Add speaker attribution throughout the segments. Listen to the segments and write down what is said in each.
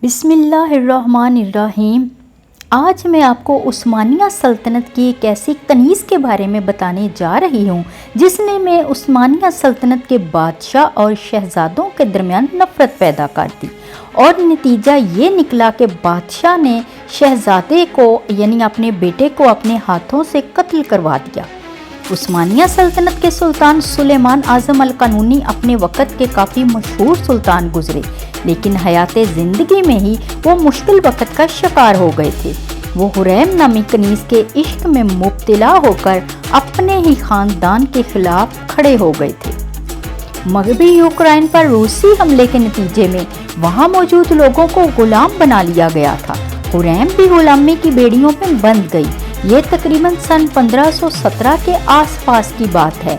Speaker 1: بسم اللہ الرحمن الرحیم۔ آج میں آپ کو عثمانیہ سلطنت کی ایک ایسی کنیز کے بارے میں بتانے جا رہی ہوں جس نے میں عثمانیہ سلطنت کے بادشاہ اور شہزادوں کے درمیان نفرت پیدا کر دی، اور نتیجہ یہ نکلا کہ بادشاہ نے شہزادے کو یعنی اپنے بیٹے کو اپنے ہاتھوں سے قتل کروا دیا۔ عثمانیہ سلطنت کے سلطان سلیمان اعظم القانونی اپنے وقت کے کافی مشہور سلطان گزرے، لیکن حیات زندگی میں ہی وہ مشکل وقت کا شکار ہو گئے تھے۔ وہ حریم نامی کنیز کے عشق میں مبتلا ہو کر اپنے ہی خاندان کے خلاف کھڑے ہو گئے تھے۔ مغربی یوکرائن پر روسی حملے کے نتیجے میں وہاں موجود لوگوں کو غلام بنا لیا گیا تھا۔ حریم بھی غلامی کی بیڑیوں میں بندھ گئی۔ یہ تقریباً سن 1517 کے آس پاس کی بات ہے۔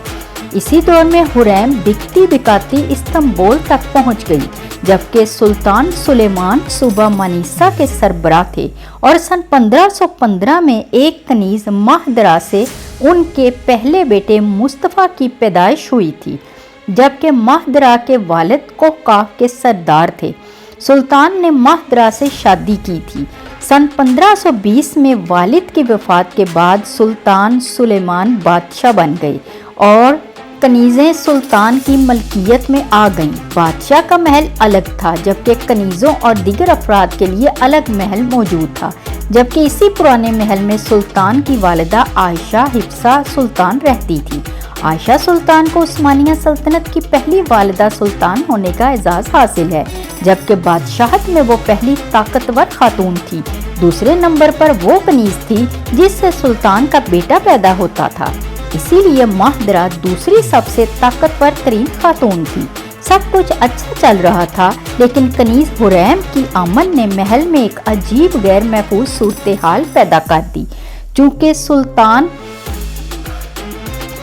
Speaker 1: اسی دور میں حریم بکتی بکاتی استنبول تک پہنچ گئی، جبکہ سلطان سلیمان صوبہ مانیسا کے سربراہ تھے، اور سن 1515 میں ایک کنیز ماہدرا سے ان کے پہلے بیٹے مصطفیٰ کی پیدائش ہوئی تھی، جبکہ ماہدرا کے والد کوقاف کے سردار تھے۔ سلطان نے ماہدرا سے شادی کی تھی۔ سن 1520 میں والد کی وفات کے بعد سلطان سلیمان بادشاہ بن گئے اور کنیزیں سلطان کی ملکیت میں آ گئیں۔ بادشاہ کا محل الگ تھا، جبکہ کنیزوں اور دیگر افراد کے لیے الگ محل موجود تھا، جبکہ اسی پرانے محل میں سلطان کی والدہ عائشہ حفصہ سلطان رہتی تھی۔ عائشہ سلطان کو عثمانیہ سلطنت کی پہلی والدہ سلطان ہونے کا اعزاز حاصل ہے، جبکہ بادشاہت میں وہ پہلی طاقتور خاتون تھی۔ دوسرے نمبر پر وہ کنیز تھی جس سے سلطان کا بیٹا پیدا ہوتا تھا، اسی لیے ماہدرا دوسری سب سے طاقتور ترین خاتون تھی۔ سب کچھ اچھا چل رہا تھا، لیکن کنیز حریم کی آمد نے محل میں ایک عجیب غیر محفوظ صورتحال پیدا کر دی۔ چونکہ سلطان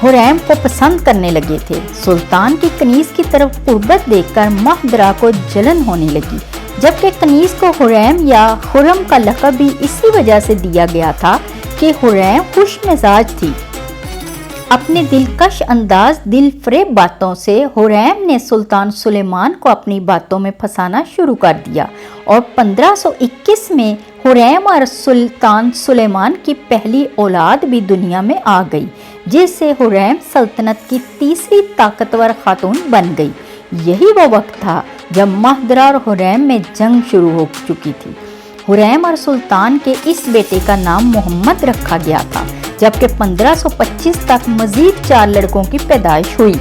Speaker 1: حریم کو پسند کرنے لگے تھے، سلطان کی کنیز کی طرف قربت دیکھ کر ماہدرا کو جلن ہونے لگی، جبکہ کنیز کو حریم یا خرم کا لقب بھی اسی وجہ سے دیا گیا تھا کہ حریم خوش مزاج تھی۔ اپنے دلکش انداز، دل فریب باتوں سے حریم نے سلطان سلیمان کو اپنی باتوں میں پھنسانا شروع کر دیا، اور 1521 میں حریم اور سلطان سلیمان کی پہلی اولاد بھی دنیا میں آ گئی، جس سے حریم سلطنت کی تیسری طاقتور خاتون بن گئی۔ یہی وہ وقت تھا جب ماہدرا اور حریم میں جنگ شروع ہو چکی تھی۔ حریم اور سلطان کے اس بیٹے کا نام محمد رکھا گیا تھا، جبکہ 1525 تک مزید 4 لڑکوں کی پیدائش ہوئی۔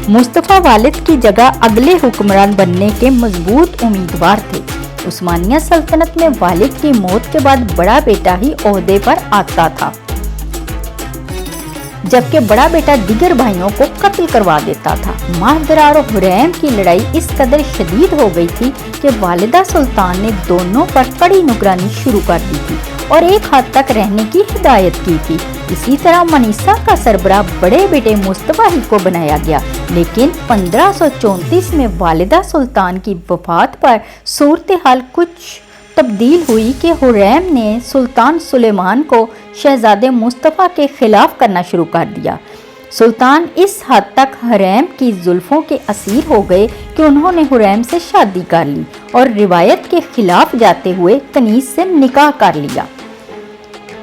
Speaker 1: مصطفیٰ والد کی جگہ اگلے حکمران بننے کے مضبوط امیدوار تھے۔ عثمانیہ سلطنت میں والد کی موت کے بعد بڑا بیٹا ہی عہدے پر آتا تھا، جبکہ بڑا بیٹا دیگر بھائیوں کو قتل کروا دیتا تھا۔ ماہدرا اور حریم کی لڑائی اس قدر شدید ہو گئی تھی کہ والدہ سلطان نے دونوں پر کڑی نگرانی شروع کر دی تھی اور ایک حد تک رہنے کی ہدایت کی تھی۔ اسی طرح منیسا کا سربراہ بڑے بیٹے مصطفیٰ ہی کو بنایا گیا، لیکن 1534 میں والدہ سلطان کی وفات پر صورتحال کچھ تبدیل ہوئی کہ حریم نے سلطان سلیمان کو شہزادے مصطفیٰ کے خلاف کرنا شروع کر دیا۔ سلطان اس حد تک حریم کی زلفوں کے اسیر ہو گئے کہ انہوں نے حریم سے شادی کر لی اور روایت کے خلاف جاتے ہوئے کنیز سے نکاح کر لیا۔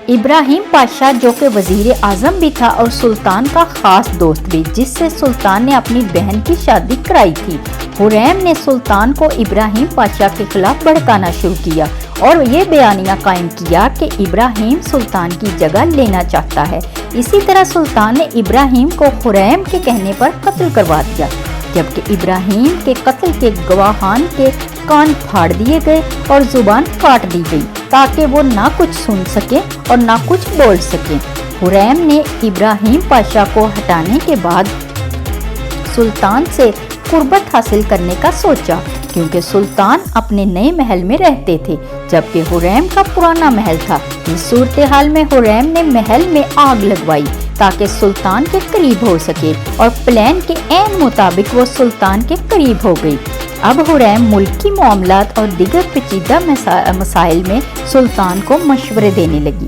Speaker 1: ابراہیم پاشا، جو کہ وزیر اعظم بھی تھا اور سلطان کا خاص دوست بھی، جس سے سلطان نے اپنی بہن کی شادی کرائی تھی، حریم نے سلطان کو ابراہیم پاشا کے خلاف بھڑکانا شروع کیا اور یہ بیانیہ قائم کیا کہ ابراہیم سلطان کی جگہ لینا چاہتا ہے۔ اسی طرح سلطان نے ابراہیم کو حریم کے کہنے پر قتل کروا دیا، جبکہ ابراہیم کے قتل کے گواہان کے کان پھاڑ دیے گئے اور زبان کاٹ دی گئی تاکہ وہ نہ کچھ سن سکے اور نہ کچھ بول سکے۔ حریم نے ابراہیم پاشا کو ہٹانے کے بعد سلطان سے قربت حاصل کرنے کا سوچا، کیونکہ سلطان اپنے نئے محل میں رہتے تھے جبکہ حریم کا پرانا محل تھا۔ اس صورتحال میں حریم نے محل میں آگ لگوائی تاکہ سلطان کے قریب ہو سکے، اور پلان کے عین مطابق وہ سلطان کے قریب ہو گئی۔ اب حریم ملکی معاملات اور دیگر پیچیدہ مسائل میں سلطان کو مشورے دینے لگی۔